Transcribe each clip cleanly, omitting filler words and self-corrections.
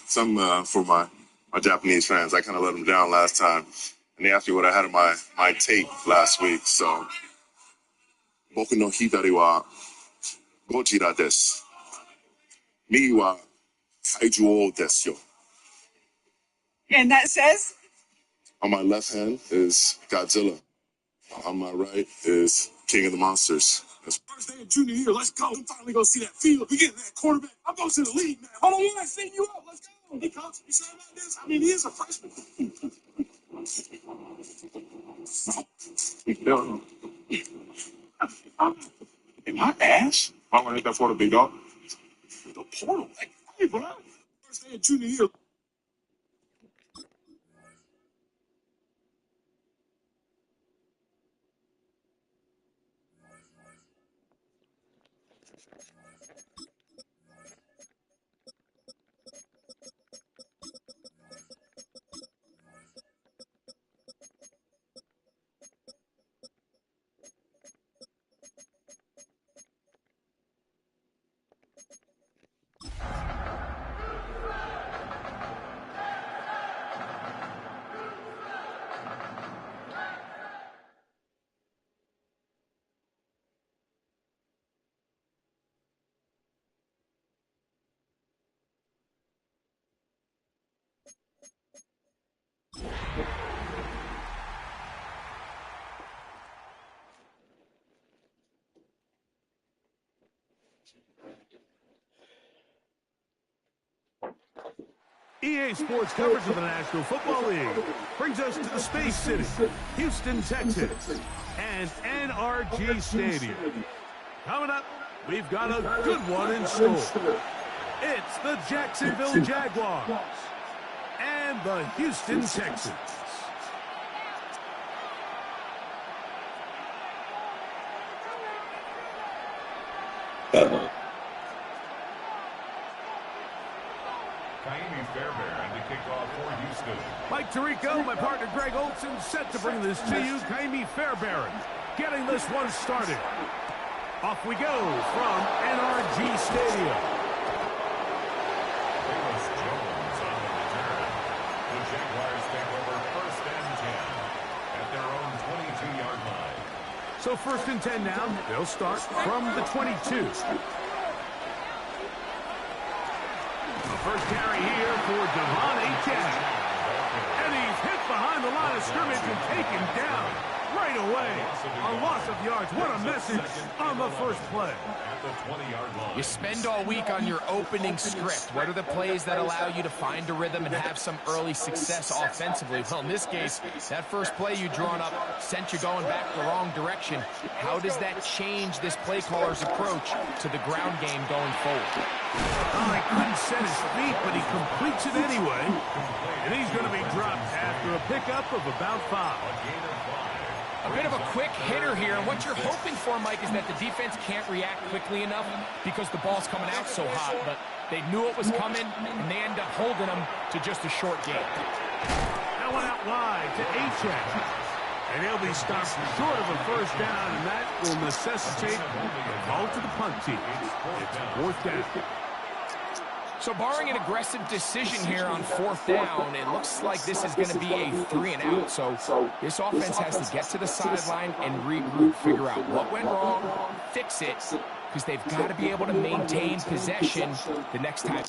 Some for my Japanese fans. I kind of let them down last time, and they asked me what I had in my tape last week. So, boku no hidari wa Gojira desu. Mi wa kaiju desu yo. And that says? On my left hand is Godzilla. On my right is King of the Monsters. That's first day of junior year. Let's go. I'm finally gonna see that field. We getting that quarterback. I'm going to the league, man. Hold on, I send you out. Let's go. Hey, coach, you sure about this? I mean, he is a freshman. In my ass? Why would I hit that portal, big dog? The portal? Hey, bro. First day of junior year. EA Sports coverage of the National Football League brings us to the Space City, Houston, Texas, and NRG Stadium. Coming up, we've got a good one in store. It's the Jacksonville Jaguars and the Houston Texans. Mike Tirico, my partner Greg Olson, set to bring this to you. Kaimi Fairbairn getting this one started. Off we go from NRG Stadium. The Jaguars take over 1st and 10 at their own 22-yard line. So 1st and 10 now. They'll start from the 22. The first carry here for Devon Achane. And he's hit behind the line of scrimmage and taken down right away. A loss of yards. What a message on the first play. You spend all week on your opening script. What are the plays that allow you to find a rhythm and have some early success offensively? Well, in this case, that first play you drawn up sent you going back the wrong direction. How does that change this play caller's approach to the ground game going forward? Oh, he couldn't set his feet, but he completes it anyway. And he's going to be dropped after a pickup of about 5. A bit of a quick hitter here, and what you're hoping for, Mike, is that the defense can't react quickly enough because the ball's coming out so hot, but they knew it was coming, and they end up holding them to just a short game. That one out wide to Achane. And he'll be stopped short of a first down, and that will necessitate the ball to the punt team. It's 4th down. So barring an aggressive decision here on 4th down, it looks like this is going to be a 3-and-out. So this offense has to get to the sideline and regroup, figure out what went wrong, fix it, because they've got to be able to maintain possession the next time.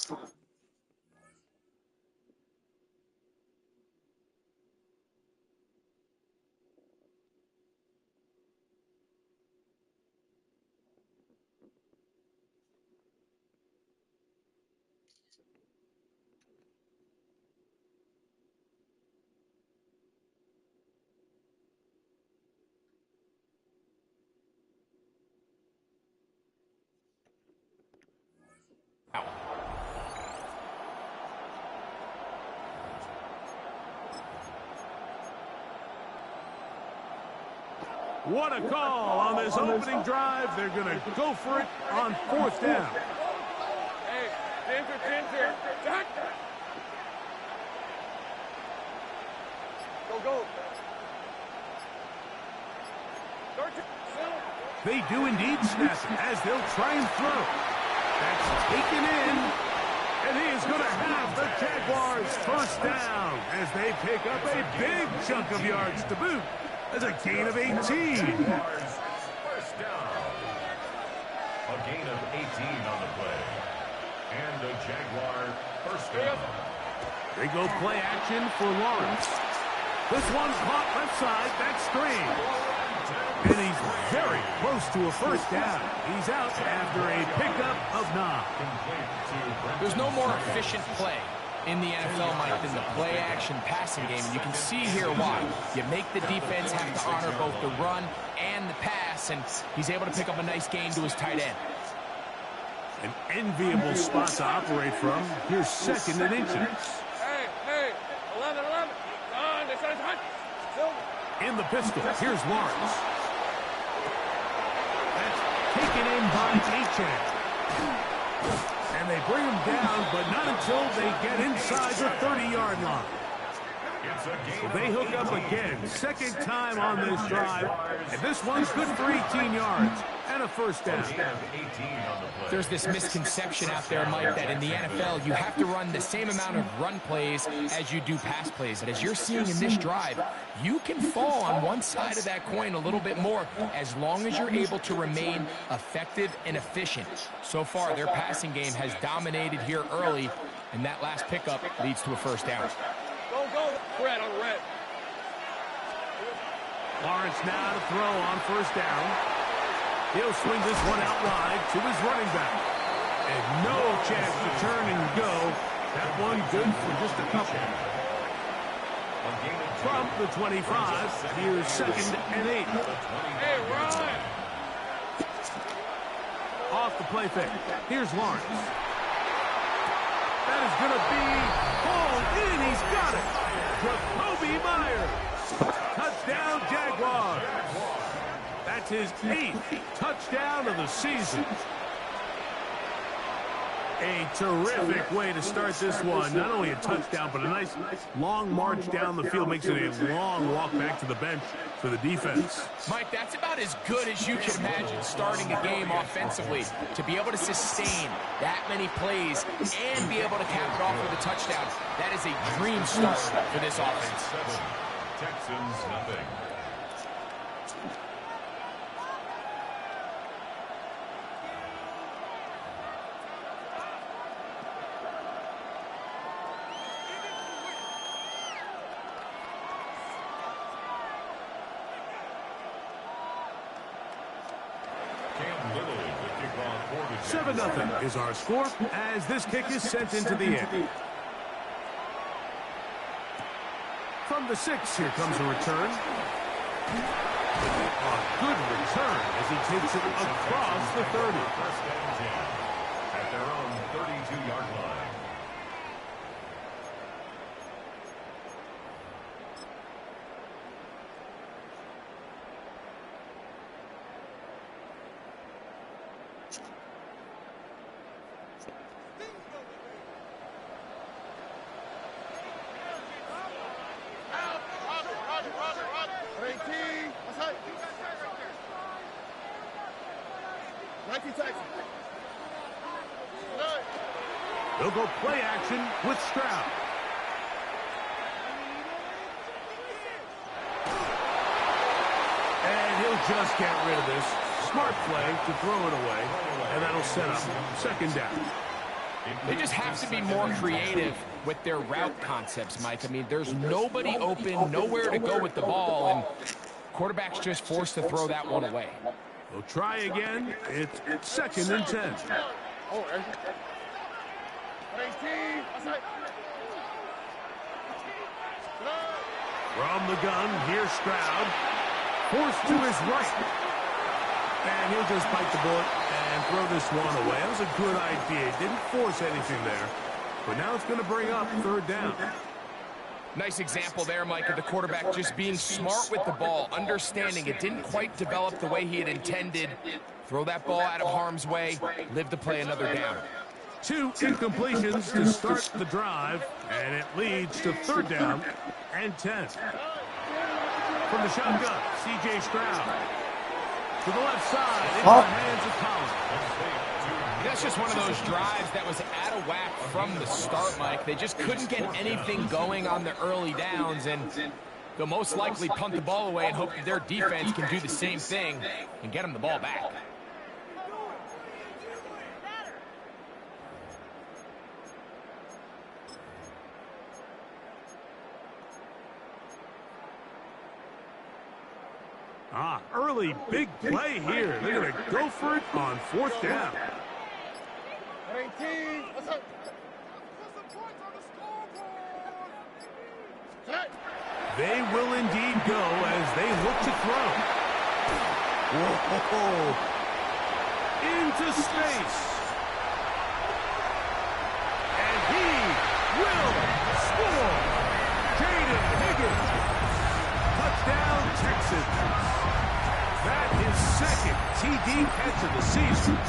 What a call on this opening drive. They're going to go for it on 4th down. Hey, Ginger. Go. They do indeed snap it as they'll try and throw. That's taken in. And he is going to have the Jaguars first down as they pick up a big chunk of yards to boot as a gain of 18. First down. A gain of 18 on the play. And the Jaguar first down. They go play action for Lawrence. This one caught left side. That's 3. And he's very close to a first down. He's out after a pickup of 9. There's no more efficient play in the NFL, Mike, than the play-action passing game. You can see here why. You make the defense have to honor both the run and the pass, and he's able to pick up a nice gain to his tight end. An enviable spot to operate from. Here's 2nd and inches. Hey, 11. On, this is hot. In the pistol, here's Lawrence. That's taken in by Achane. And they bring him down, but not until they get inside the 30-yard line. So they hook up again, 2nd time on this drive, and this one's good for 18 yards and a first down. There's this misconception out there, Mike, that in the NFL you have to run the same amount of run plays as you do pass plays. And as you're seeing in this drive, you can fall on one side of that coin a little bit more as long as you're able to remain effective and efficient. So far, their passing game has dominated here early, and that last pickup leads to a first down. Go. Red on red. Lawrence now to throw on first down. He'll swing this one out wide to his running back. And no chance to turn and go. That one good for just a couple. From the 25, here's 2nd and 8. Hey, run. Off the play fake. Here's Lawrence. That is going to be pulled in. He's got it. Jacoby Myers. Touchdown, Jaguars. That's his 8th touchdown of the season. A terrific way to start this one. Not only a touchdown, but a nice long march down the field. Makes it a long walk back to the bench for the defense. Mike, that's about as good as you can imagine starting a game offensively. To be able to sustain that many plays and be able to cap it off with a touchdown, that is a dream start for this offense. Texans, nothing. Cam Little, the kickoff for the Jags. 7-0 is our score as this kick is sent into the air. From the 6, here comes a return. A good return as he takes it across the 30. First and 10 at their own 32-yard line. They'll go play action with Stroud. And he'll just get rid of this. Smart play to throw it away. And that'll set up 2nd down. They just have to be more creative with their route concepts, Mike. I mean, there's nobody open, nowhere to go with the ball, and quarterback's just forced to throw that one away. They'll try again. It's 2nd and 10. From the gun, here's Stroud. Forced to his right. And he'll just bite the bullet and throw this one away. That was a good idea. He didn't force anything there. But now it's going to bring up 3rd down. Nice example there, Mike, of the quarterback just being smart with the ball, understanding it didn't quite develop the way he had intended. Throw that ball out of harm's way, live to play another down. 2 incompletions to start the drive, and it leads to 3rd down and 10. From the shotgun, C.J. Stroud. To the left side, into the hands of Collins. He does just one of those drives that was out of whack from the start, Mike. They just couldn't get anything going on the early downs, and they'll most likely punt the ball away and hope that their defense can do the same thing and get them the ball back. Early big play here. They're going to go for it on 4th down. 18. Let's go. They will indeed go as they look to throw. Whoa! Into space. And he will score. Jaden Higgins. Touchdown, Texans. That is second TD catch of the season.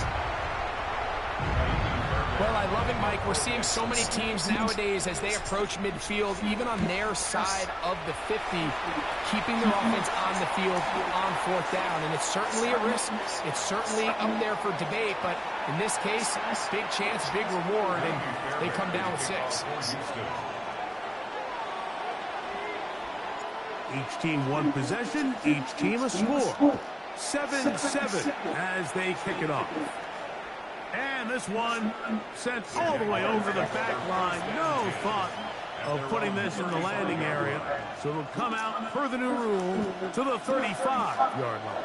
Well, I love it, Mike. We're seeing so many teams nowadays as they approach midfield, even on their side of the 50, keeping their offense on the field on 4th down. And it's certainly a risk. It's certainly up there for debate, but in this case, big chance, big reward, and they come down with 6. Each team one possession, each team a score. 7-7 as they kick it off. And this one sent all the way over the back line. No thought of putting this in the landing area. So it'll come out per the new rule to the 35-yard line.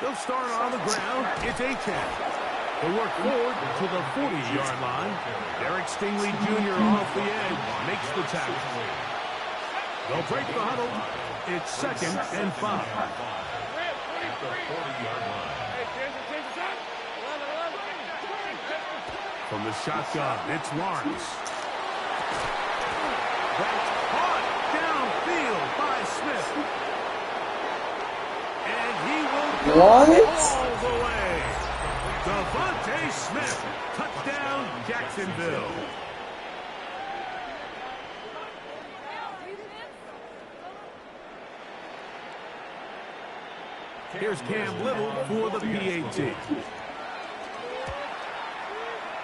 They'll start on the ground. It's Achane. They work forward to the 40-yard line. Derek Stingley Jr. off the edge makes the tackle. They'll break the huddle. It's 2nd and 5. From the shotgun, it's Lawrence. That's caught downfield by Smith. And he will go all the way. Devontae Smith, touchdown, Jacksonville. Here's Cam Little for the PAT.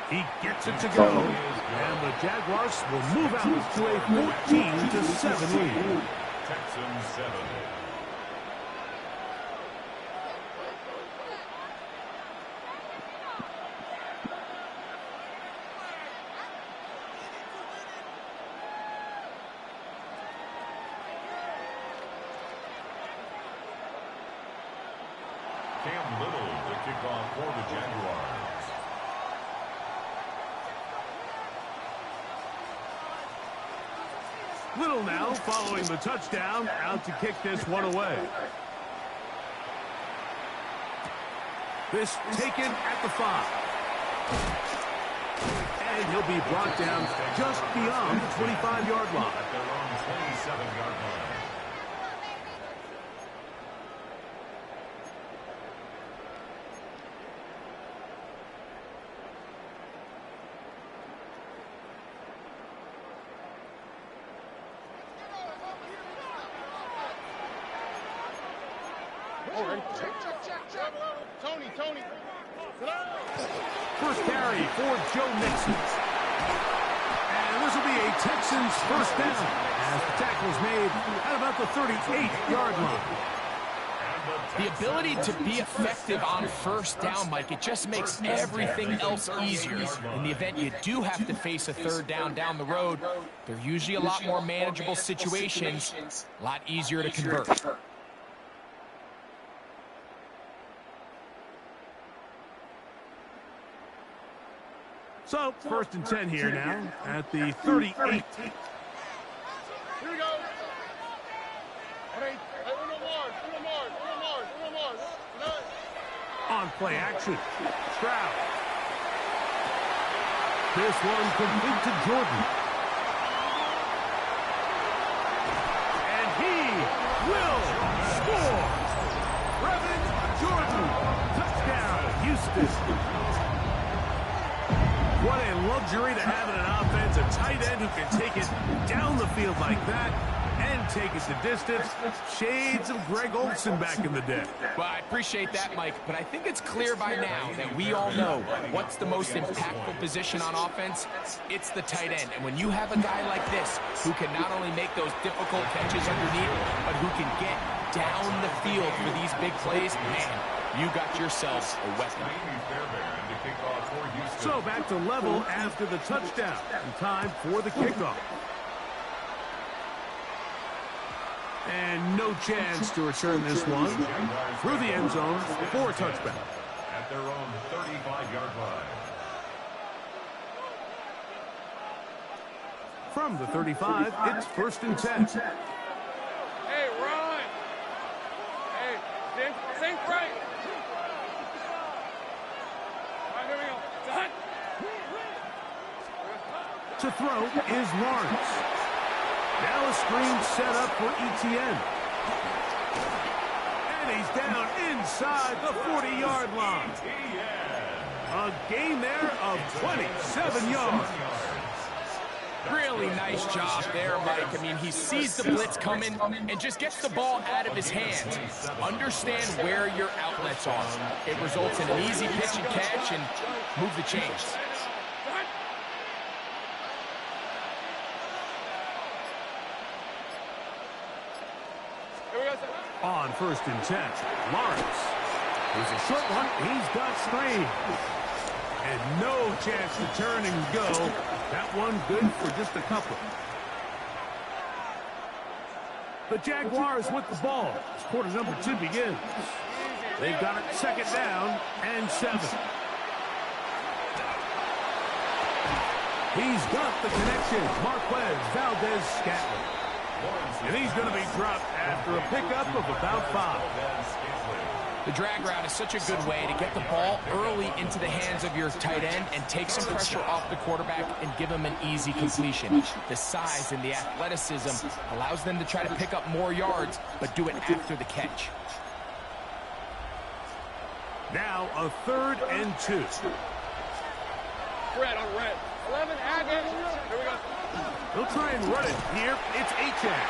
He gets it to go, and the Jaguars will move out to a 14-7 lead. Texans 7. Cam Little, the kickoff for the Jaguars. Little now following the touchdown, out to kick this one away. This taken at the 5. And he'll be brought down just beyond the 25-yard line. At their own 27-yard line. Tony. First carry for Joe Mixon. And this will be a Texans first down as the tackle's made at about the 38-yard line. The ability to be effective on first down, Mike, it just makes everything else easier. In the event you do have to face a 3rd down the road, they're usually a lot more manageable situations, a lot easier to convert. So, 1st and 10 here now at the 38. Here we go. Hey, On play action, Stroud. This one complete to Jordan. And he will score. Brevin Jordan. Touchdown, Houston. luxury to have in an offense a tight end who can take it down the field like that and take it the distance. Shades of Greg Olsen back in the day. Well, I appreciate that, Mike, but I think it's clear by now that we all know what's the most impactful position on offense. It's the tight end. And when you have a guy like this who can not only make those difficult catches underneath, but who can get down the field for these big plays, man, you got yourselves a weapon. So back to level after the touchdown. And time for the kickoff. And no chance to return this one through the end zone for a touchback. At their own 35-yard line. From the 35, it's 1st and 10. Hey, run. Hey, think right. All right, here we go. Done. To throw is Lawrence. Now a screen set up for Etienne. And he's down inside the 40-yard line. A gain there of 27 yards. Really nice job there, Mike. I mean, he sees the blitz coming and just gets the ball out of his hands. Understand where your outlets are. It results in an easy pitch and catch and move the chains. On 1st and 10, Lawrence. Here's a short one. He's got screen. And no chance to turn and go. That one good for just a couple. The Jaguars with the ball as quarter number 2 begins. They've got it 2nd down and 7. He's got the connection. Marquez Valdez-Scantling. And he's going to be dropped after a pickup of about 5. The drag route is such a good way to get the ball early into the hands of your tight end and take some pressure off the quarterback and give him an easy completion. The size and the athleticism allows them to try to pick up more yards, but do it after the catch. Now a 3rd and 2. Red on red. 11, Agate. Here we go. They'll try and run it here. It's Achane.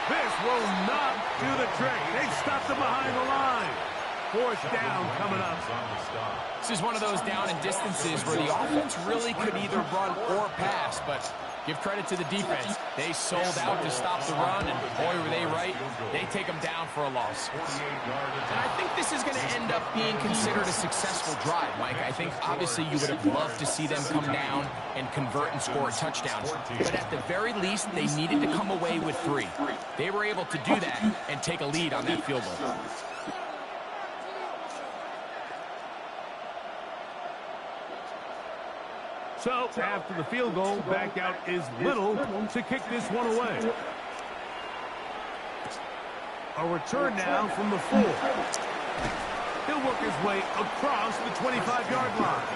This will not do the trick. They've stopped him behind the line. 4th down coming up. This is one of those down and distances where the offense really could either run or pass, but give credit to the defense. They sold out to stop the run, and boy, were they right. They take them down for a loss. And I think this is going to end up being considered a successful drive, Mike. I think obviously you would have loved to see them come down and convert and score a touchdown. But at the very least, they needed to come away with 3. They were able to do that and take a lead on that field goal. So, after the field goal, back out is Little to kick this one away. A return now from the 4. He'll work his way across the 25-yard line.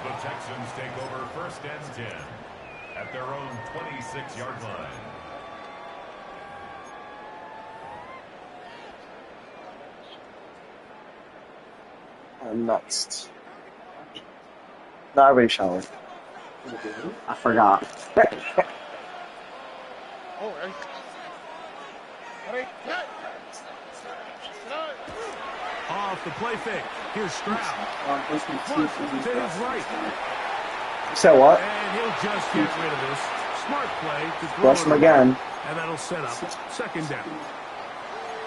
The Texans take over 1st and 10 at their own 26-yard line. Next. No, I already showered. I forgot. Off the play fake. Here's Stroud. Front to his right. So what? And he'll just get rid of this. Smart play to throw Rush him again. And that'll set up 2nd down.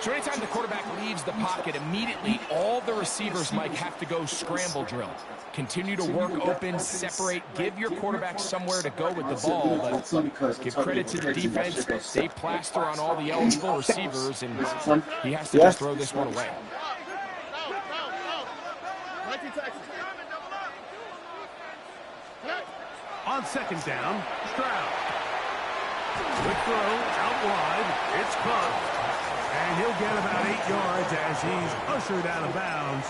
So anytime the quarterback leaves the pocket, immediately all the receivers, Mike, have to go scramble drill. Continue to work open, separate, give your quarterback somewhere to go with the ball. But give credit to the defense. They plaster on all the eligible receivers, and he has to just throw this one away. On 2nd down, Stroud. Quick throw, out wide. It's caught. And he'll get about 8 yards as he's ushered out of bounds.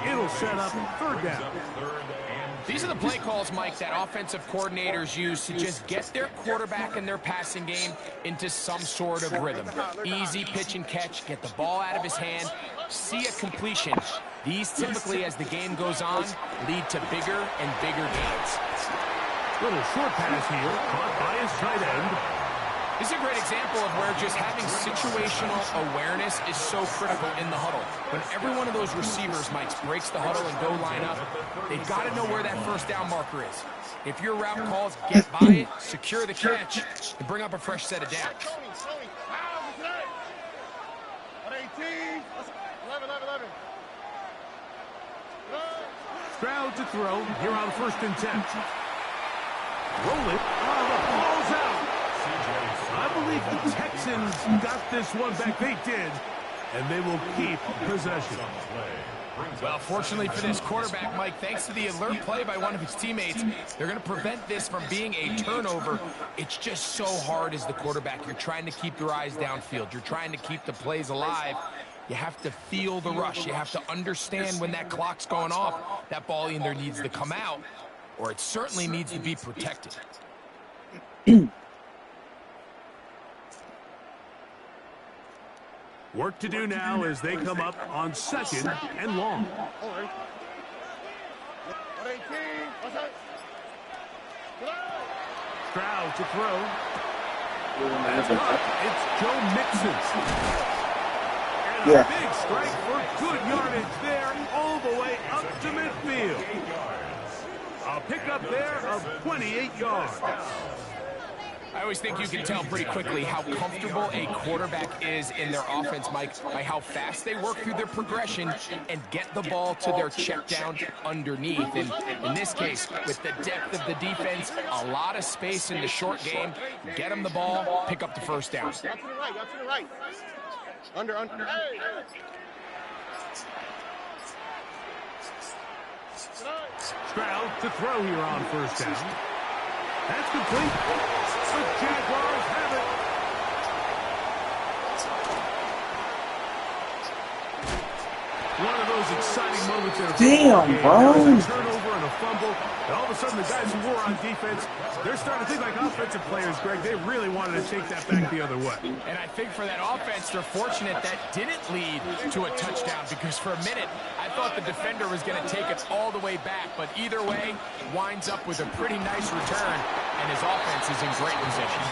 It'll set up 3rd down. 3rd and These are the play calls, Mike, that offensive coordinators use to just get their quarterback and their passing game into some sort of rhythm. Easy pitch and catch, get the ball out of his hand, see a completion. These typically, as the game goes on, lead to bigger and bigger gains. Little short pass here, caught by his tight end. This is a great example of where just having situational awareness is so critical in the huddle. When every one of those receivers, Mike, breaks the huddle and go line up, they've got to know where that first down marker is. If your route calls, get by it, secure the catch, and bring up a fresh set of downs. Stroud to throw here on 1st and 10. Roll it. Oh, the ball's out. I believe the Texans got this one back. They did, and they will keep possession. Well, fortunately for this quarterback, Mike, thanks to the alert play by one of his teammates, they're going to prevent this from being a turnover. It's just so hard as the quarterback. You're trying to keep your eyes downfield. You're trying to keep the plays alive. You have to feel the rush. You have to understand when that clock's going off. That ball either needs to come out, or it certainly needs to be protected. Work to do now as they come up on 2nd and long. Stroud to throw. That's up. It's Joe Mixon. And a big strike for good yardage there all the way up to midfield. A pickup there of 28 yards. I always think you can tell pretty quickly how comfortable a quarterback is in their offense, Mike, by how fast they work through their progression and get the ball to their check down underneath. And in this case, with the depth of the defense, a lot of space in the short game, get them the ball, pick up the first down. Out to the right. Under. Hey. Stroud to throw here on 1st down. That's complete. The Jaguars have it. One of those exciting moments in a football game. There was a turnover and a fumble, and all of a sudden the guys who were on defense, they're starting to think like offensive players, Greg. They really wanted to take that back the other way. And I think for that offense, they're fortunate that didn't lead to a touchdown, because for a minute, I thought the defender was going to take it all the way back. But either way, winds up with a pretty nice return, and his offense is in great position.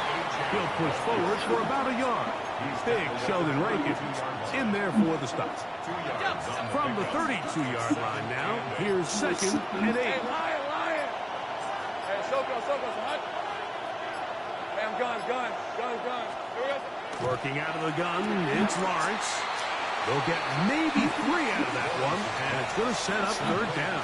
He'll push forward for about a yard. Big Sheldon Rankin in there for the stop. From the 32-yard line now, here's 2nd and 8. Hey, Lion. Hey, Soko. Hey, I'm gun. Here we go. Working out of the gun, it's Lawrence. They'll get maybe 3 out of that one, and it's going to set up 3rd down.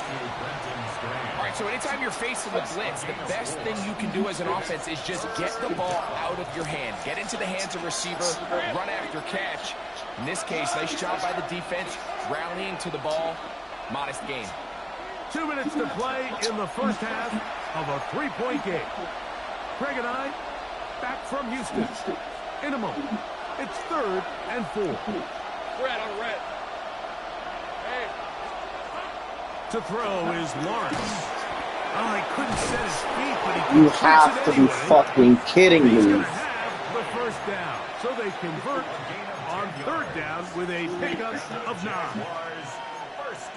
All right, so anytime you're facing the blitz, the best thing you can do as an offense is just get the ball out of your hand. Get into the hands of receiver, run after catch. In this case, nice job by the defense, rallying to the ball. Modest gain. 2 minutes to play in the first half of a 3-point game. Greg and I, back from Houston. In a moment, it's 3rd and 4. Red on red. Hey. To throw is Lawrence. Oh, he couldn't set his feet, but he You have to be fucking kidding He's me. going to have the first down. So they convert on 3rd down with a pickup of 9.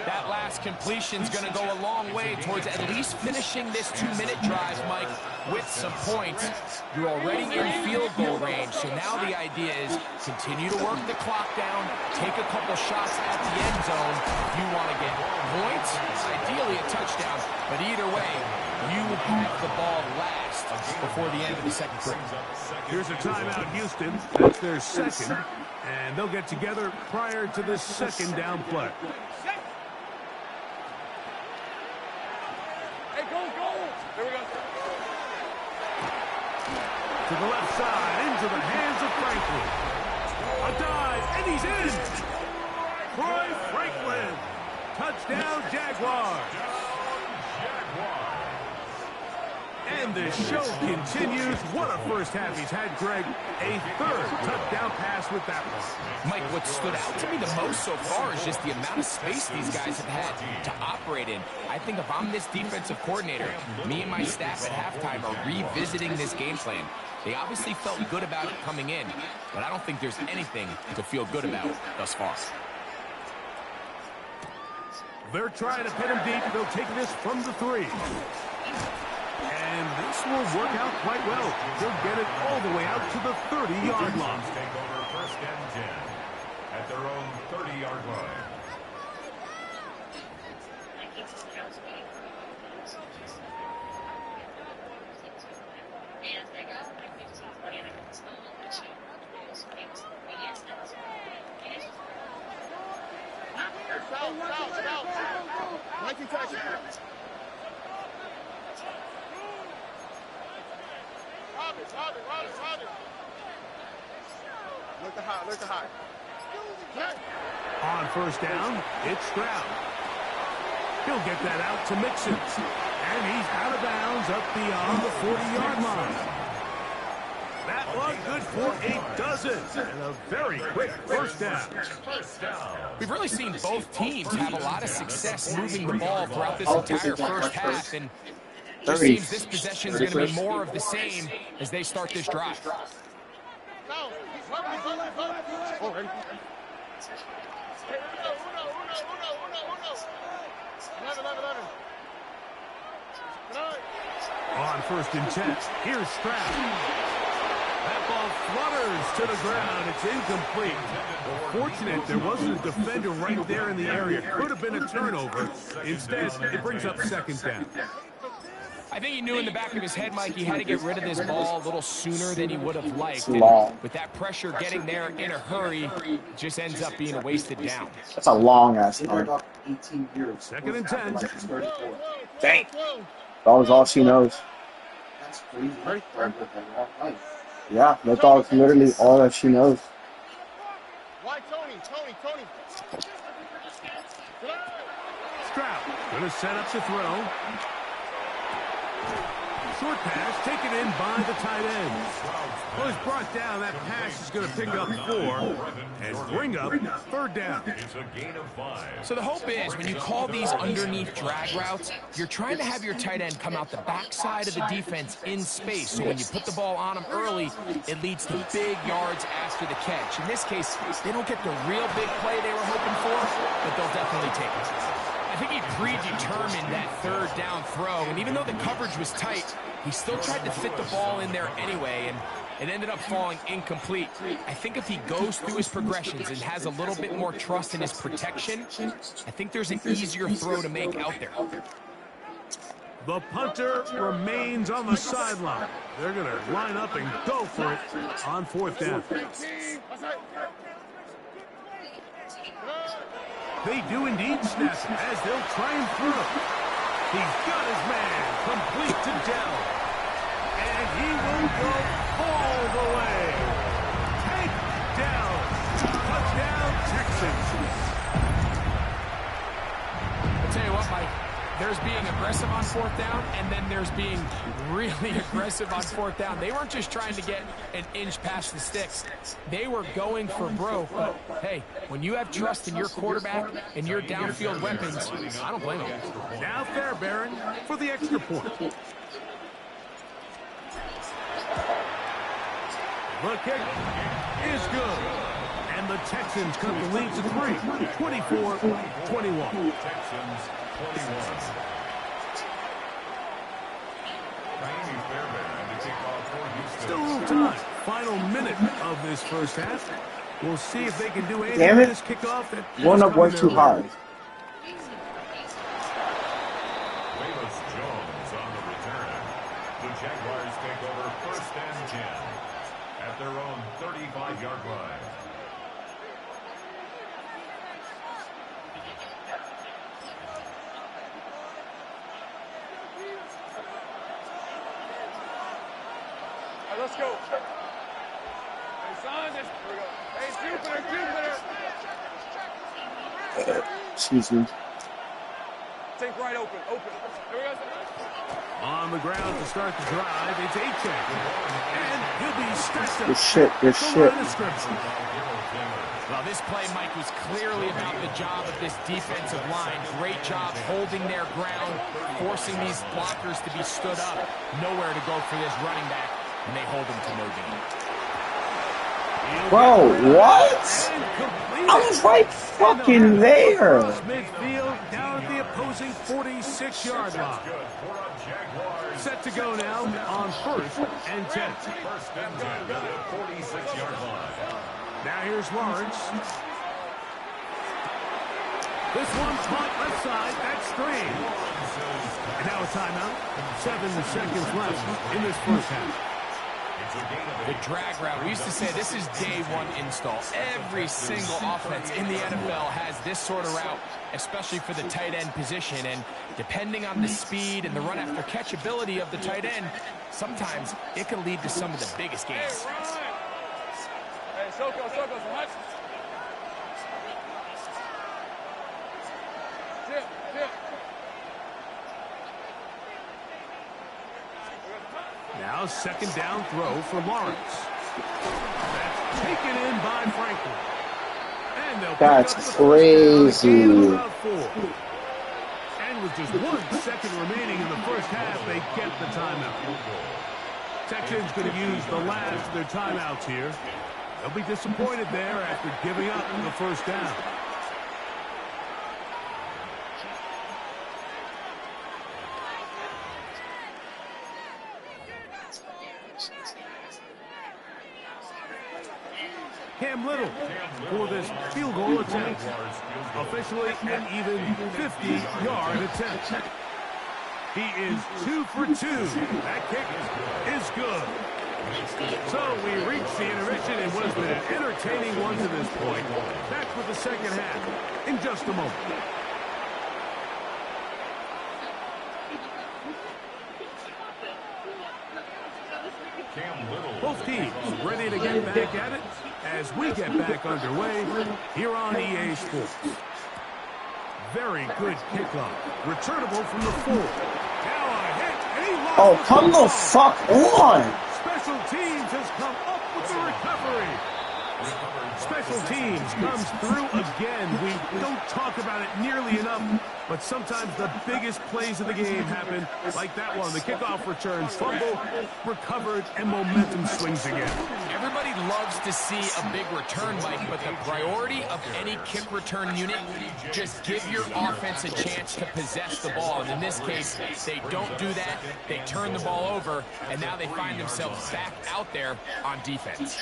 That last completion's going to go a long way towards at least finishing this 2-minute drive, Mike, with some points. You're already in field goal range, so now the idea is continue to work the clock down, take a couple shots at the end zone. If you want to get points, ideally a touchdown, but either way, you have the ball last before the end of the second quarter. Here's a timeout, Houston. That's their 2nd, and they'll get together prior to the 2nd down play. Hey, go. Here we go. To the left side, into the hands of Franklin. A dive, and he's in. Troy Franklin. Touchdown, Jaguars. And the show continues. What a first half he's had, Greg. A third touchdown pass with that one. Mike, what stood out to me the most so far is just the amount of space these guys have had to operate in. I think if I'm this defensive coordinator, me and my staff at halftime are revisiting this game plan. They obviously felt good about it coming in, but I don't think there's anything to feel good about thus far. They're trying to pin him deep. They'll take this from the 3. And this will work out quite well. They'll get it all the way out to the 30-yard line. Take over first and 10 at their own 30-yard line. Look the high. On first down, it's Stroud. He'll get that out to Mixon. And he's out of bounds up beyond the 40-yard line. That one good for a dozen. And a very quick first down. We've really seen both teams have a lot of success moving the ball throughout this entire first half. And it just seems this possession is going to be more of the same as they start this drive. On first and 10, here's Stroud. That ball flutters to the ground. It's incomplete. Fortunate there wasn't a defender right there in the area. Could have been a turnover. Instead, it brings up second down. I think he knew in the back of his head, Mike, he had to get rid of this ball a little sooner than he would have liked. And with that pressure getting there in a hurry, it just ends up being a wasted down. That's a long-ass time. Second and 10. Dang. That was all she knows. Yeah, that dog's literally all that she knows. Why Tony? Stroud going to set up the throw. Short pass taken in by the tight end. Well, he's brought down. That pass is going to pick up 4 and bring up third down. It's a gain of 5. So the hope is when you call these underneath drag routes, you're trying to have your tight end come out the backside of the defense in space. So when you put the ball on him early, it leads to big yards after the catch. In this case, they don't get the real big play they were hoping for, but they'll definitely take it. I think he predetermined that third down throw, and even though the coverage was tight, he still tried to fit the ball in there anyway, and it ended up falling incomplete. I think if he goes through his progressions and has a little bit more trust in his protection, I think there's an easier throw to make out there. The punter remains on the sideline. They're going to line up and go for it on fourth down. They do indeed snap it as they'll try and throw. He's got his man complete to Dell. And he will go all the way. Take down. Touchdown, Texans. I'll tell you what, Mike. There's being aggressive on fourth down, and then there's being really aggressive on fourth down. They weren't just trying to get an inch past the sticks. They were going for broke. But, hey, when you have trust in your quarterback and your downfield weapons, I don't blame them. Now Fairbairn for the extra point. The kick is good. And the Texans cut the lead to 3, 24-21. Texans 21. Still a little time. Final minute of this first half. We'll see if they can do anything Damn with it. this kickoff. One up went too high. Waylon Jones on the return. The Jaguars take over first and 10 at their own 35-yard line. Let's go. Hey, son, here we go. Hey, Jupiter. Excuse me. Sink right open. Open. Here we go. On the ground to start the drive, it's A-Check. And he'll be stacked up. Good shit, good shit. Well, this play, Mike, was clearly about the job of this defensive line. Great job holding their ground, forcing these blockers to be stood up. Nowhere to go for this running back, and they hold him to no gain. Bro, what? I was right fucking there. Midfield down at the opposing 46-yard line. Set to go now on 1st and 10. First and 10 at the 46-yard line. Now here's Lawrence. This one caught left side. That's Strange. And now a timeout. 7 seconds left in this first half. The drag route, we used to say this is day one install. Every single offense in the NFL has this sort of route, especially for the tight end position. And depending on the speed and the run after catch ability of the tight end, sometimes it can lead to some of the biggest gains. Hey, Soko, hot. Tip. Now second down throw for Lawrence. That's taken in by Franklin. And they'll That's pick up the crazy. about 4. And with just 1 second remaining in the first half, they get the timeout. Texans going to use the last of their timeouts here. They'll be disappointed there after giving up the first down. Cam Little for this field goal attempt. Officially an even 50-yard attempt. He is 2 for 2. That kick is good. So we reach the intermission in what has been an entertaining one to this point. Back with the second half in just a moment. Both teams ready to get back at it as we get back underway here on EA Sports. Very good kickoff. Returnable from the 4. Now a hit, and he lost. Oh, come the fuck on. Special teams has come up with the recovery. Special teams comes through again. We don't talk about it nearly enough, but sometimes the biggest plays of the game happen like that one. The kickoff return, fumble, recovered, and momentum swings again. Everybody loves to see a big return, Mike, but the priority of any kick return unit, just give your offense a chance to possess the ball. And in this case, they don't do that. They turn the ball over, and now they find themselves back out there on defense.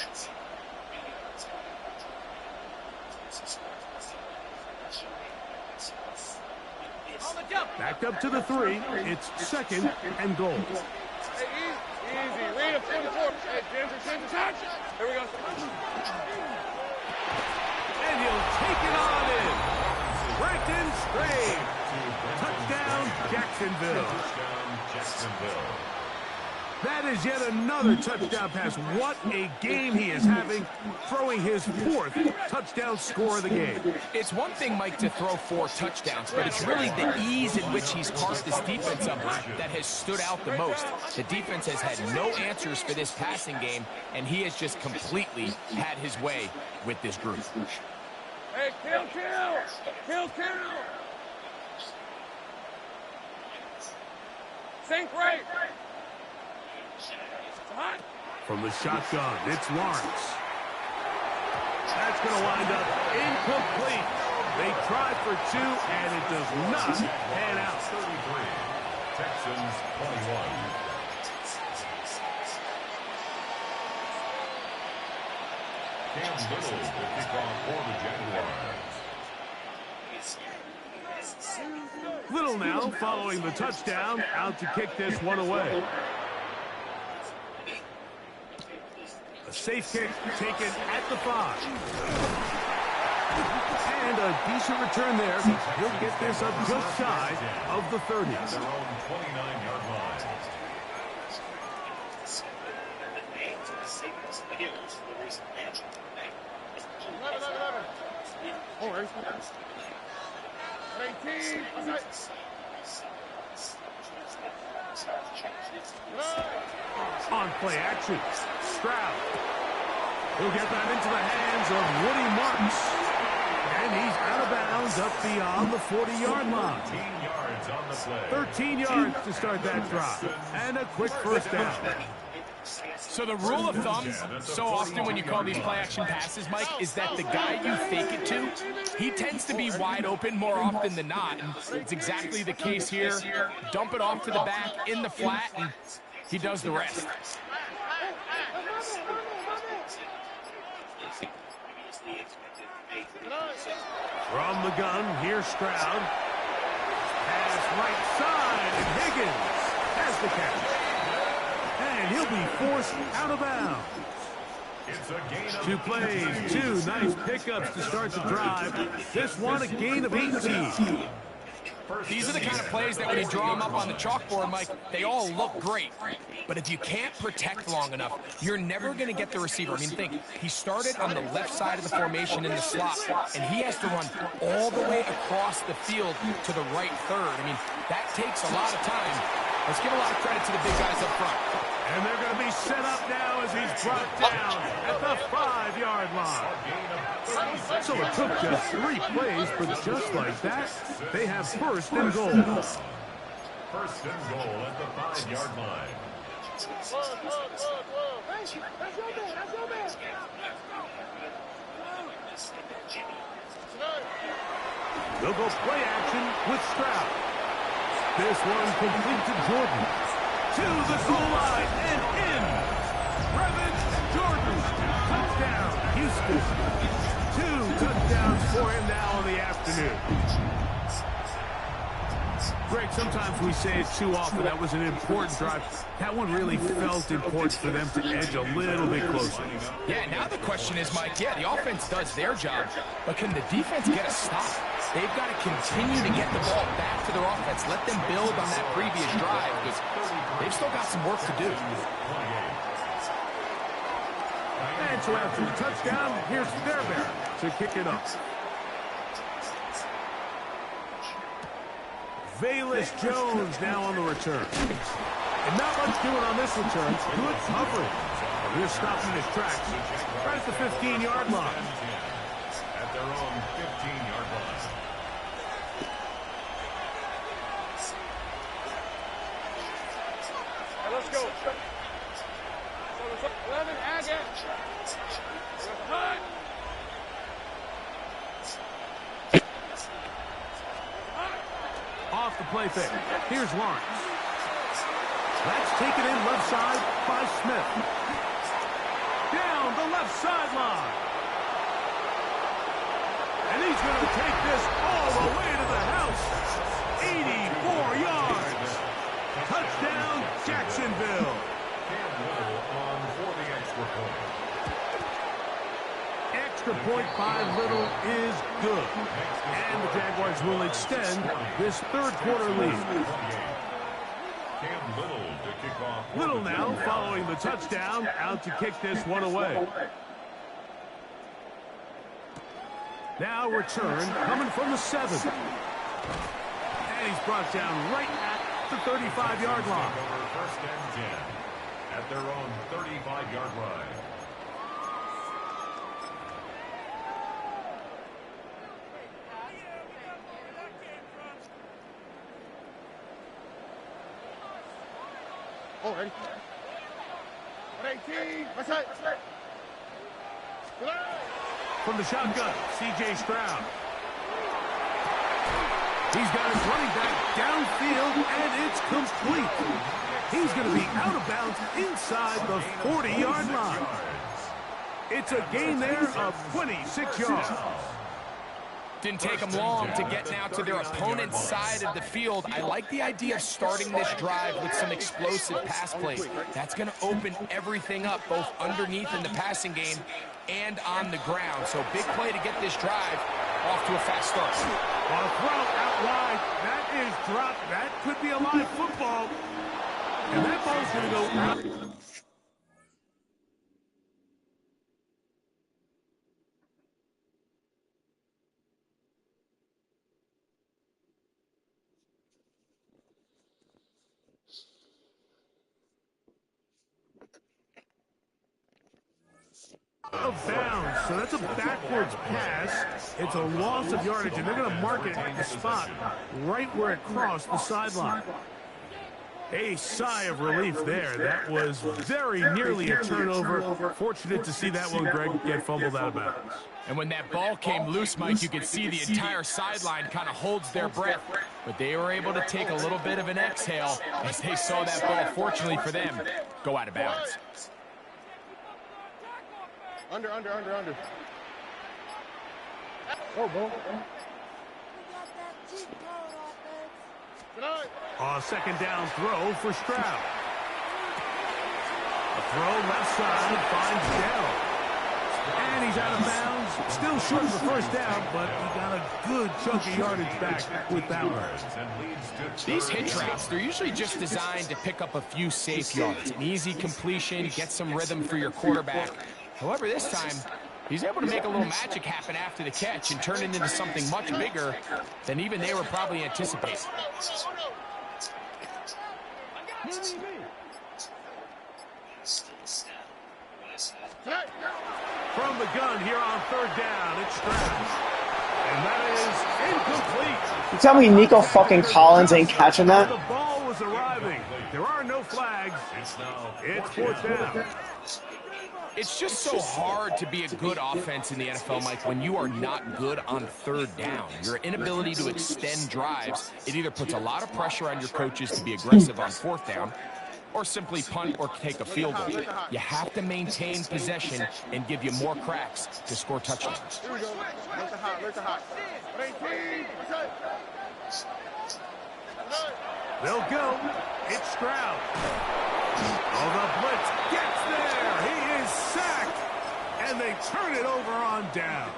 Back up to the 3. It's second and goal. Hey, easy. Read him, 24. Hey, Ginger, touch. Here we go. And he'll take it on in. Braxton Strange. Touchdown, Jacksonville. That is yet another touchdown pass. What a game he is having, throwing his 4th touchdown score of the game. It's one thing, Mike, to throw 4 touchdowns, but it's really the ease in which he's carved this defense up that has stood out the most. The defense has had no answers for this passing game, and he has just completely had his way with this group. Hey, kill. Sink right. From the shotgun, it's Lawrence. That's going to wind up incomplete. They tried for 2, and it does not pan out. 33, Texans 21. Cam Little to kick off for the Jaguars. Little now, following the touchdown, out to kick this one away. A safe kick taken at the 5. And a decent return there. He'll get this up just shy of the 30. Their own 29-yard line. Oh, 18. On play action, Stroud. He'll get that into the hands of Woody Marks. And he's out of bounds up beyond the 40-yard line. 13 yards on the play. 13 yards to start that drive. And a quick first down. So the rule of thumb, so often when you call these play-action passes, Mike, is that the guy you fake it to, he tends to be wide open more often than not. And it's exactly the case here. Dump it off to the back in the flat, and he does the rest. From the gun, here's Stroud. Pass right side, and Higgins has the catch. And he'll be forced out of bounds. It's a gain of 2 plays, 2 nice pickups to start the drive. This one a gain of 18. These are the kind of plays that when you draw them up on the chalkboard, Mike, they all look great. But if you can't protect long enough, you're never going to get the receiver. I mean, think, he started on the left side of the formation in the slot, and he has to run all the way across the field to the right third. I mean, that takes a lot of time. Let's give a lot of credit to the big guys up front. And they're going to be set up now as he's brought down at the 5-yard line. So it took just 3 plays, but just like that, they have first and goal. First and goal at the 5-yard line. They'll go play action with Stroud. This one complete to Jordan. To the goal line and in. Brevin Jordan. Touchdown, Houston. 2 touchdowns for him now in the afternoon. Greg, sometimes we say it too often. That was an important drive. That one really felt important for them to edge a little bit closer. Yeah, now the question is, Mike, the offense does their job, but can the defense get a stop? They've got to continue to get the ball back to their offense. Let them build on that previous drive because they've still got some work to do. And so after the touchdown, here's Fairbairn to kick it off. Velus Jones now on the return. And not much doing on this return. Good coverage. Here's stopping his tracks right at the 15-yard line. At their own 15-yard line. Let's go. 11, Agate. Hut. Off the play fake. Here's Lawrence. That's taken in left side by Smith. Down the left sideline. And he's going to take this all the way to the house. 84 yards. Touchdown, Jacksonville. On for the extra point. Extra point by Little is good. And the Jaguars will extend this third-quarter lead. Cam Little to kick off. Little now following the touchdown, out to kick this one away. Now return coming from the 7. And he's brought down right at the 35-yard line. First and 10 at their own 35-yard line. Oh, ready? 118. What's that? From the shotgun, C.J. Stroud. He's got his running back downfield, and it's complete. He's going to be out of bounds inside the 40-yard line. It's a gain there of 26 yards. Didn't take them long to get now to their opponent's side of the field. I like the idea of starting this drive with some explosive pass plays. That's going to open everything up, both underneath in the passing game and on the ground. So big play to get this drive off to a fast start. On a throw out wide, that is dropped. That could be a live football. And that ball's going to go out. Of bounds, so that's a backwards pass. It's a loss of yardage, and they're going to mark it at the spot right where it crossed the sideline. A sigh of relief there. That was very nearly a turnover. Fortunate to see that one, Greg, get fumbled out of bounds. And when that ball came loose, Mike, you could see the entire sideline kind of holds their breath. But they were able to take a little bit of an exhale as they saw that ball, fortunately for them, go out of bounds. Under. Oh, ball. A second down throw for Stroud. A throw left side finds Dell. And he's out of bounds. Still short of the first down, but he got a good chunk of yardage back with that one. These hitch routes, they're usually just designed to pick up a few safe yards. An easy completion, get some rhythm for your quarterback. However, this time, he's able to make a little magic happen after the catch and turn it into something much bigger than even they were probably anticipating. From the gun here on third down, it's Stroud. And that is incomplete. You tell me Nico fucking Collins ain't catching that? The ball was arriving. There are no flags. It's fourth down. It's just so hard to be a good offense in the NFL, Mike, when you are not good on third down. Your inability to extend drives, it either puts a lot of pressure on your coaches to be aggressive on fourth down or simply punt or take a field goal. You have to maintain possession and give you more cracks to score touchdowns. Here we go. Let the hot. They'll go. It's Stroud. Oh, the blitz gets there. He is sacked. And they turn it over on down.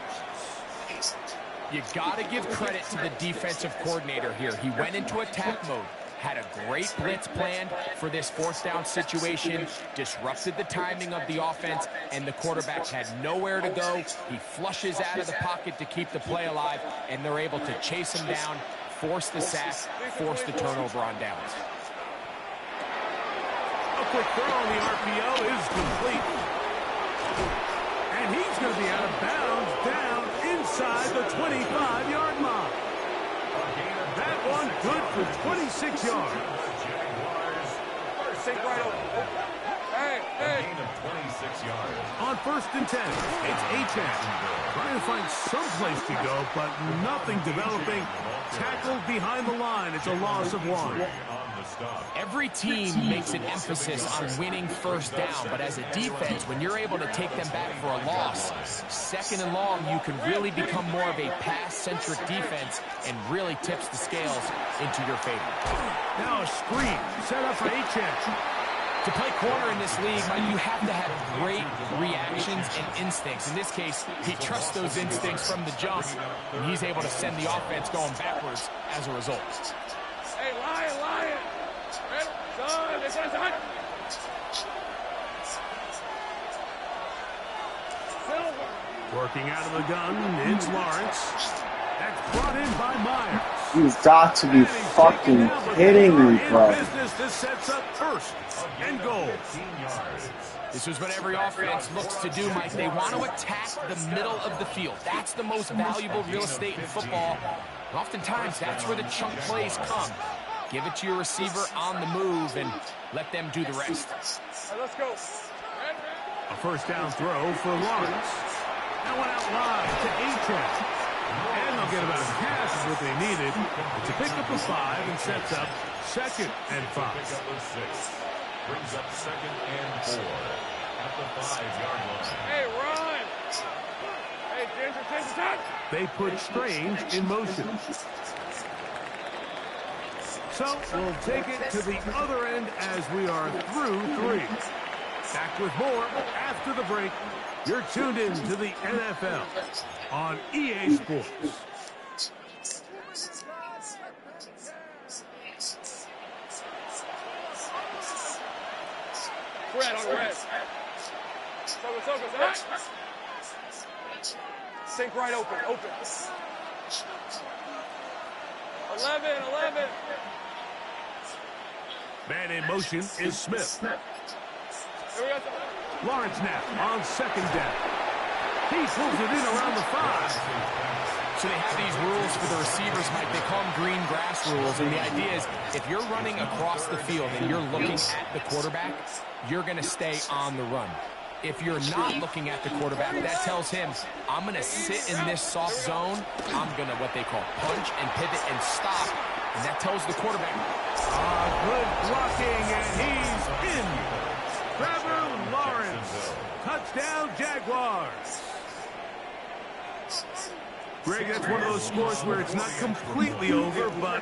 You got to give credit to the defensive coordinator here. He went into attack mode, had a great blitz planned for this fourth down situation, disrupted the timing of the offense, and the quarterback had nowhere to go. He flushes out of the pocket to keep the play alive, and they're able to chase him down, force the sack, force the turnover on downs. A quick throw on the RPO is complete. And he's going to be out of bounds down inside the 25-yard line. That one good for 26 yards. Sink right over. Hey. Gain of 26 yards. On first and 10, it's Achane. Trying to find some place to go, but nothing developing. Tackled behind the line. It's a loss of one. Every team makes an emphasis on winning first down, but as a defense, when you're able to take them back for a loss, second and long, you can really become more of a pass-centric defense and really tips the scales into your favor. Now a screen set up for Achane. To play corner in this league, Mike, you have to have great reactions and instincts. In this case, he trusts those instincts from the jump, and he's able to send the offense going backwards as a result. Hey, Lion. Son, this is hot. Working out of the gun, it's Lawrence. That's brought in by Myers. You've got to be fucking kidding me, bro. This sets up first and goal. This is what every offense looks to do, Mike. They want to attack the middle of the field. That's the most valuable real estate in football. And oftentimes, that's where the chunk plays come. Give it to your receiver on the move and let them do the rest. Right, let's go. A first down throw for Lawrence. That went out wide to Achane. And they'll get about half of what they needed to pick up a 5 and sets up second and 5. Pick up a 6. Brings up second and 4 at the 5-yard line. Hey, run. Hey, Ginger, touch. They put Strange in motion. So we'll take it to the other end as we are through 3. Back with more after the break. You're tuned in to the NFL on EA Sports. Red on red. Focus. Sink right open. 11. Man in motion is Smith. Lawrence now on second down. He pulls it in around the 5. So they have these rules for the receivers, Mike. They call them green grass rules. And the idea is if you're running across the field and you're looking at the quarterback, you're going to stay on the run. If you're not looking at the quarterback, that tells him, I'm going to sit in this soft zone. I'm going to, what they call, punch and pivot and stop. And that tells the quarterback. Good blocking, and he's in. Trevor Lawrence. Touchdown, Jaguars. Greg, that's one of those scores where it's not completely over, but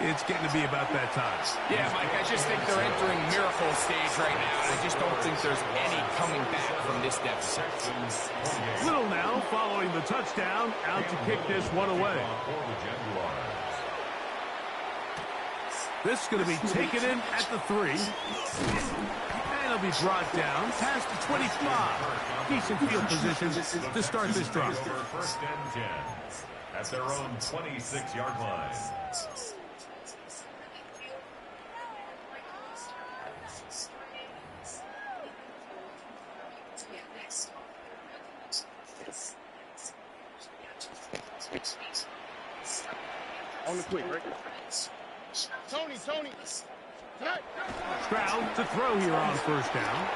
it's getting to be about that time. Yeah, Mike, I just think they're entering miracle stage right now, and I just don't think there's any coming back from this deficit. Little now, following the touchdown, out to kick this one away. This is going to be taken in at the 3. And it'll be brought down past the 25. Decent field position to start this drive. First and 10 at their own 26-yard line. On the quick, right? Tony. Tonight. Stroud to throw here on first down.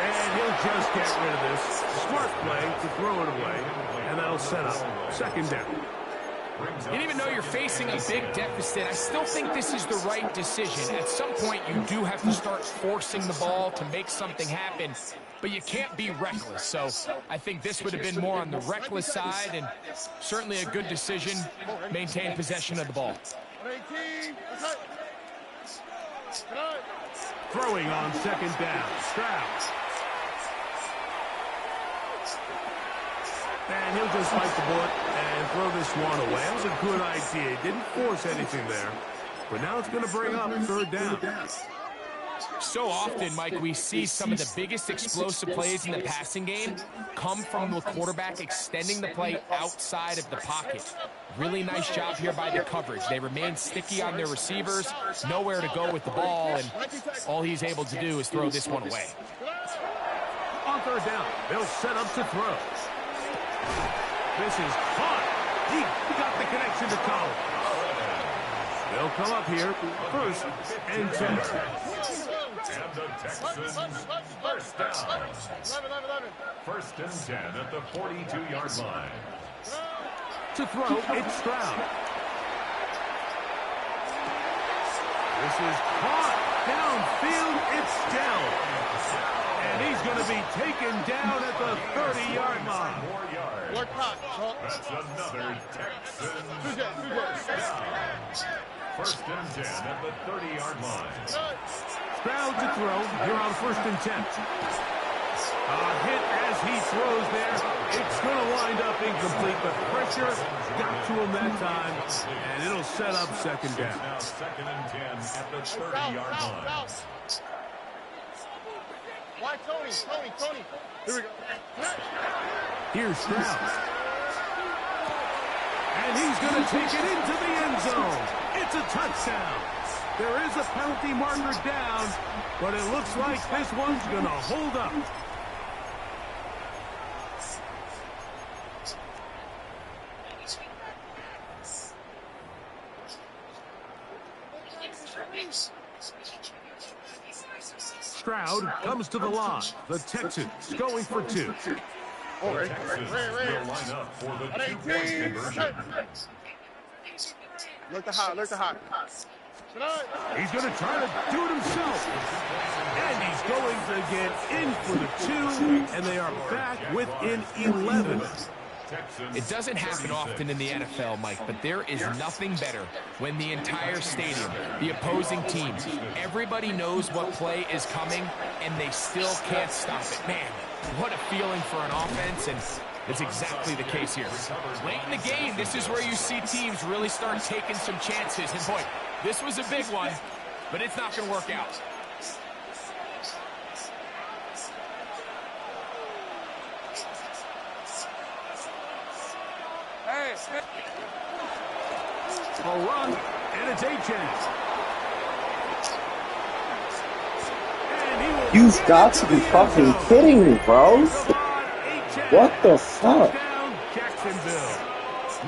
And he'll just get rid of this. Smart play to throw it away. And that'll set up second down. You didn't even know you're facing a big deficit. I still think this is the right decision. At some point, you do have to start forcing the ball to make something happen, but you can't be reckless. So I think this would have been more on the reckless side, and certainly a good decision. Maintain possession of the ball. Throwing on second down. Stroud. And he'll just bite the bullet and throw this one away. That was a good idea. Didn't force anything there. But now it's going to bring up third down. So often, Mike, we see some of the biggest explosive plays in the passing game come from the quarterback extending the play outside of the pocket. Really nice job here by the coverage. They remain sticky on their receivers, nowhere to go with the ball, and all he's able to do is throw this one away. On third down, they'll set up to throw. This is caught. He got the connection to Collins. They'll come up here, first and 10. And the Texans first down. 11. First and 10 at the 42-yard line. To throw, it's Stroud. This is caught. Downfield, it's Dell. And he's going to be taken down at the 30-yard line. Work hot. That's another Texans first down. First and 10 at the 30-yard line. Stroud to throw. Here on first and 10. A hit as he throws there. It's going to wind up incomplete, but pressure got to him that time, and it'll set up second down. Now second and 10 at the 30-yard line. Why Tony? Here we go. Here's Stroud. And he's going to take it into the end zone. It's a touchdown. There is a penalty marker down, but it looks like this one's going to hold up. Stroud comes to the line. The Texans going for 2. The Texans will line up for the two-point conversion. Look the hot. He's going to try to do it himself. And he's going to get in for the 2, and they are back within 11. It doesn't happen often in the NFL, Mike, but there is nothing better when the entire stadium, the opposing team, everybody knows what play is coming, and they still can't stop it. Man, what a feeling for an offense, and it's exactly the case here. Late in the game, this is where you see teams really start taking some chances. And boy, this was a big one, but it's not going to work out. A run, and it's A-Chance. You've got to be fucking kidding me, bro. What the fuck? Touchdown, Jacksonville.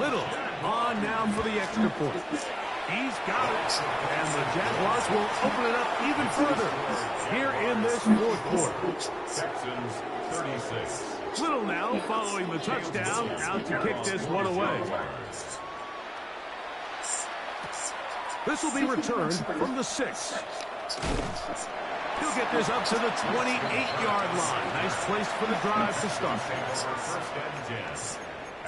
Little on now for the extra point. He's got it, and the Jaguars will open it up even further here in this fourth quarter. Texans 36. Little now following the touchdown, out to kick this one away. This will be returned from the 6. He'll get this up to the 28-yard line. Nice place for the drive to start. First and 10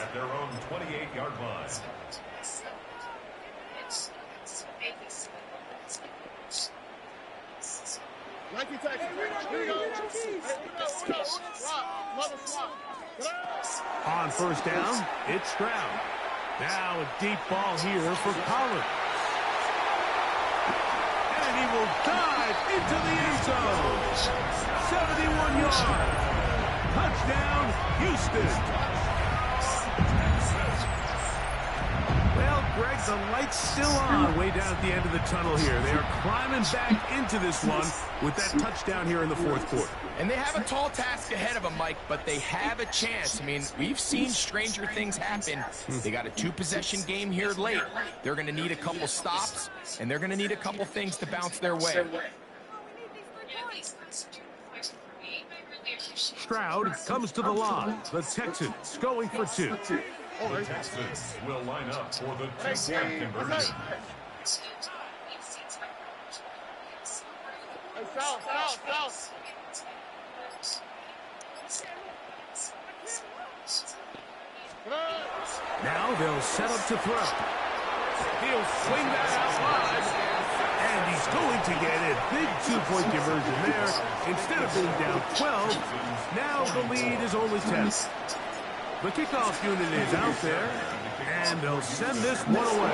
at their own 28-yard line. Nike Texas. Here we go. On first down, it's Stroud. Now a deep ball here for Collins. And he will dive into the end zone. 71 yards. Touchdown, Houston. Well, Greg, the light's still on way down at the end of the tunnel here. They are climbing back into this one with that touchdown here in the fourth quarter. And they have a tall task ahead of them, Mike, but they have a chance. I mean, we've seen stranger things happen. They got a 2-possession game here late. They're going to need a couple stops, and they're going to need a couple things to bounce their way. Stroud comes to the line. The Texans going for 2. The Texans will line up for the 2-point conversion. South. Now they'll set up to throw. He'll swing that out wide. And he's going to get a big 2-point conversion there. Instead of being down 12, now the lead is only 10. The kickoff unit is out there, and they'll send this one away.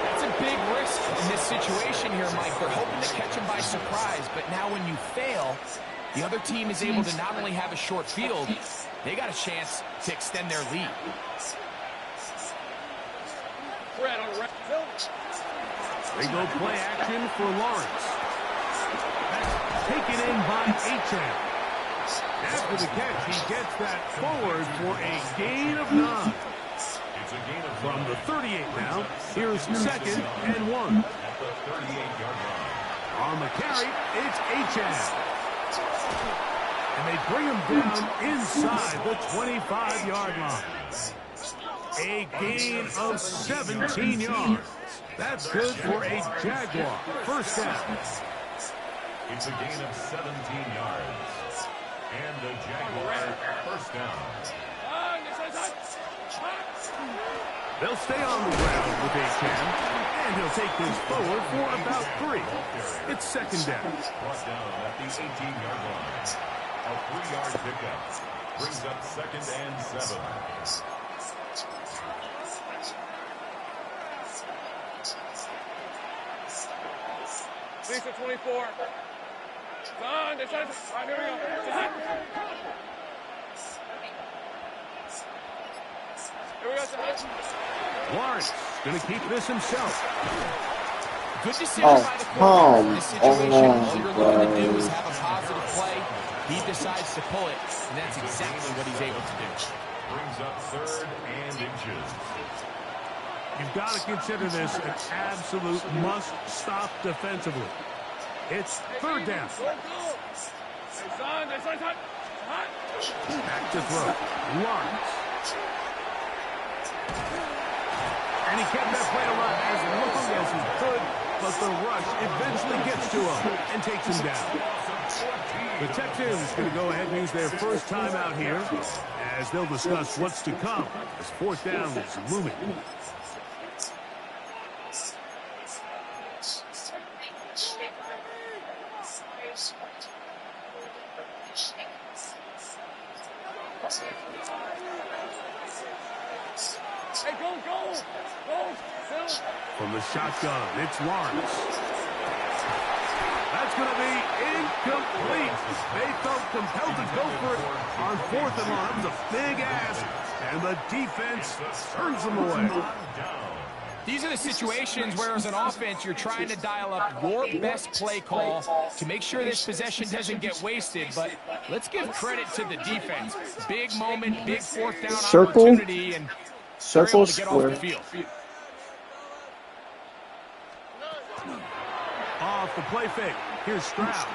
That's a big risk in this situation here, Mike. They're hoping to catch him by surprise, but now when you fail, the other team is able to not only have a short field, they got a chance to extend their lead. They go play action for Lawrence. That's taken in by Achane. After the catch, he gets that forward for a gain of 9. It's a gain of From the 38 now, here's 2nd and 1. at the 38-yard line. On the carry, it's Achane. And they bring him down inside the 25-yard line. A gain of 17 yards. That's good for a Jaguar. First down. It's a gain of 17 yards. And the Jaguar first down. They'll stay on the ground with Achane, and he'll take this forward for about 3. It's 2nd down. Brought down at the 18-yard line. A 3-yard pickup brings up 2nd and 7. Lisa 24. Son, they're trying to... All right, here we go. Here we go. Lawrence going to keep this himself. Good decision by the quarterback in this situation. All you're looking to do is have a positive play. He decides to pull it, and that's exactly what he's able to do. Brings up 3rd and inches. You've got to consider this an absolute must-stop defensively. It's 3rd down. Back to throw. Lawrence. And he kept that play alive as long as he could, but the rush eventually gets to him and takes him down. The Texans going to go ahead and use their first timeout here as they'll discuss what's to come as 4th down is looming. Hey, go. From the shotgun, it's Lawrence. That's going to be incomplete. They felt compelled to go for it on 4th and long. That was a big ask, and the defense turns them away. These are the situations where, as an offense, you're trying to dial up your best play call to make sure this possession doesn't get wasted. But let's give credit to the defense. Big moment, big fourth down opportunity, and they're able to get off the field. Off the play fake. Here's Stroud.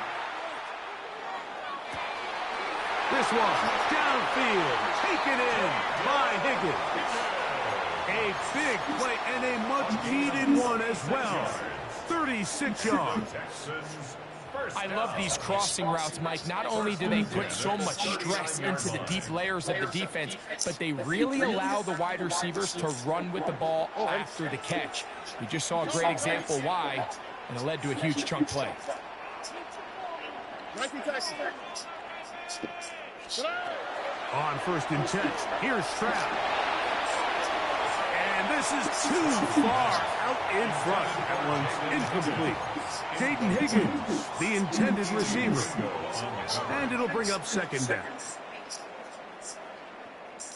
This one, downfield, taken in by Higgins. A big play and a much-needed one as well. 36 yards. I love these crossing routes, Mike. Not only do they put so much stress into the deep layers of the defense, but they really allow the wide receivers to run with the ball after the catch. We just saw a great example why, and it led to a huge chunk play. On 1st and 10, here's Stroud. And this is too far out in front. That one's incomplete. Jaden Higgins, the intended receiver. And it'll bring up 2nd down.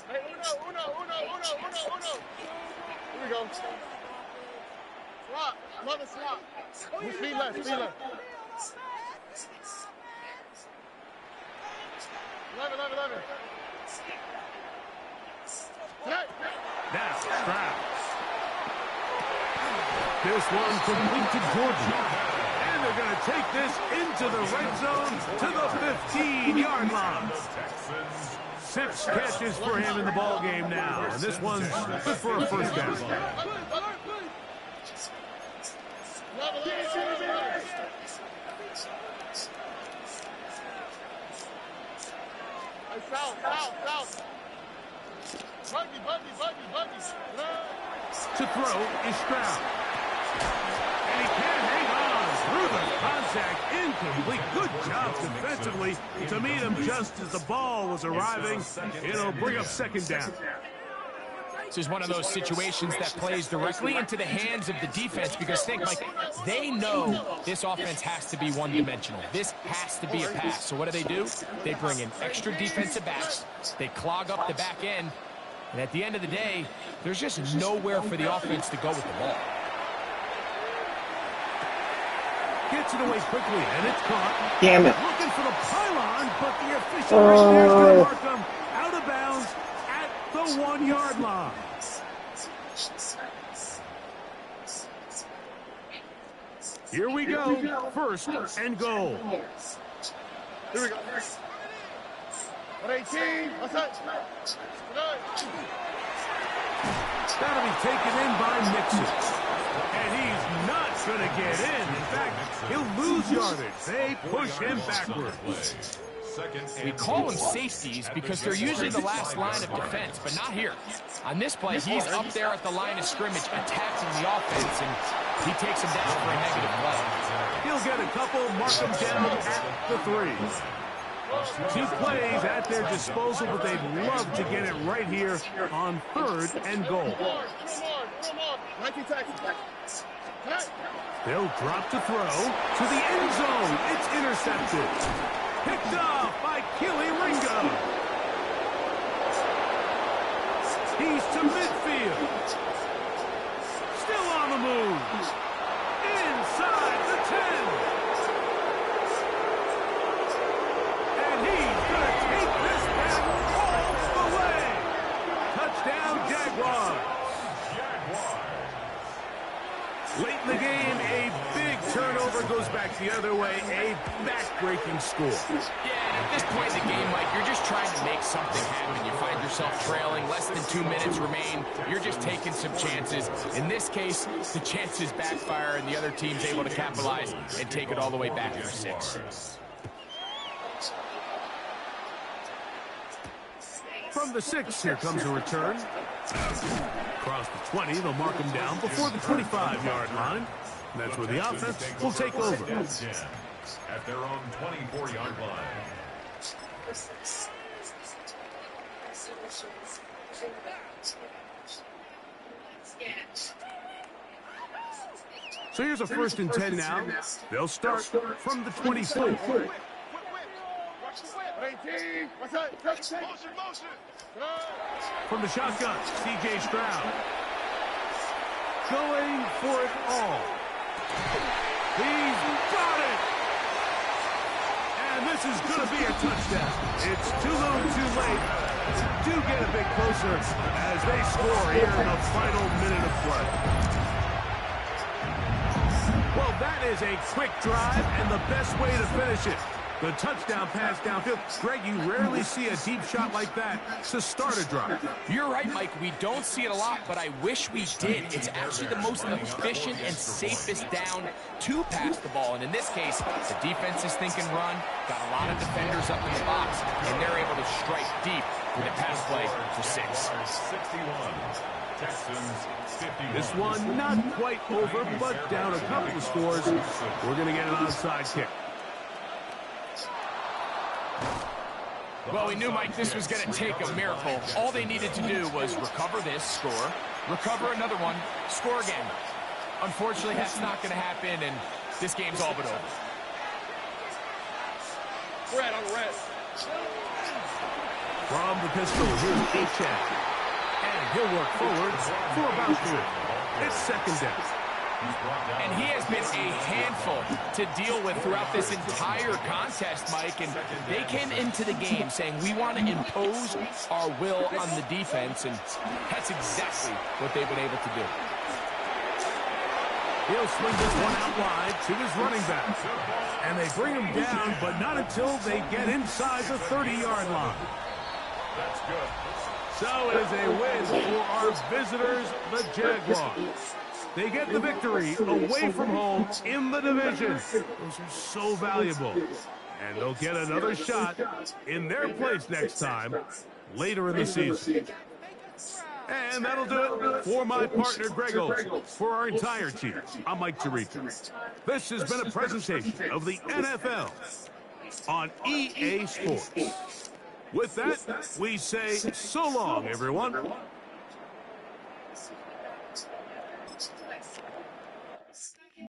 Hey, uno. Here we go. Swap. Another swap. Speed left. 11. Now, Stroud. This one complete to Jordan. And they're going to take this into the red zone to the 15-yard line. 6 catches for him in the ball game now. And this one's good for a 1st down. South. Buggy. To throw is Stroud. And he can hang on through the contact. Incomplete. Good job defensively to meet him just as the ball was arriving. It'll bring up 2nd down. This is one of those situations that plays directly into the hands of the defense because, think, Mike, they know this offense has to be one-dimensional. This has to be a pass. So what do? They bring in extra defensive backs. They clog up the back end. And at the end of the day, there's just nowhere for the offense to go with the ball. Gets it away quickly, and it's caught. Damn it. Looking for the pylon, but the official right there is going to mark him out of bounds at the 1-yard line. Here we go. 1st and goal. Here we go. 118. What's that? That'll be taken in by Mixon. And he's not going to get in. In fact, he'll lose yardage. They push him backwards. We call them safeties because they're usually the last line of defense, but not here. On this play, he's up there at the line of scrimmage attacking the offense, and he takes him down for a negative play. He'll get a couple, mark him down at the 3. 2 plays at their disposal, but they'd love to get it right here on 3rd and goal. They'll drop to throw to the end zone. It's intercepted. Picked off by Keely Ringo. He's to midfield. Still on the move. Inside the 10. And he's going to take this back all the way. Touchdown, Jaguars. Late in the game, a big turnover goes back the other way. A back-breaking score. Yeah, at this point in the game, Mike, you're just trying to make something happen. You find yourself trailing, less than 2 minutes remain. You're just taking some chances. In this case, the chances backfire, and the other team's able to capitalize and take it all the way back for 6. From the 6, here comes a return. Across the 20, they'll mark him down before the 25-yard line. And that's where the offense will take over. At their own 24-yard line. So here's a 1st and 10 now. They'll start from the 24. What's that? Motion. From the shotgun, C.J. Stroud. going for it all. He's got it! And this is going to be a touchdown. It's too little too late. Do get a bit closer as they score here in the final minute of play. Well, that is a quick drive and the best way to finish it. The touchdown pass downfield. Greg, you rarely see a deep shot like that to start a drive. You're right, Mike. We don't see it a lot, but I wish we did. It's actually the most efficient and safest down to pass the ball. And in this case, the defense is thinking run, got a lot of defenders up in the box, and they're able to strike deep with a pass play for 6. 61. Texans 51. This one not quite over, but down a couple of scores. We're going to get an onside kick. Well, we knew, Mike, this was going to take a miracle. All they needed to do was recover this, score, recover another one, score again. Unfortunately, that's not going to happen, and this game's all but over. Red on the red. From the pistol, here's H-Check. And he'll work forward for about 3. It's second down. And he has been a handful to deal with throughout this entire contest, Mike. And they came into the game saying, we want to impose our will on the defense. And that's exactly what they've been able to do. He'll swing this one out wide to his running back. And they bring him down, but not until they get inside the 30-yard line. That's good. So it is a win for our visitors, the Jaguars. They get the victory away from home in the division. Those are so valuable. And they'll get another shot in their place next time, later in the season. And that'll do it for my partner, Greg Olson. For our entire team, I'm Mike Tirico. This has been a presentation of the NFL on EA Sports. With that, we say so long, everyone.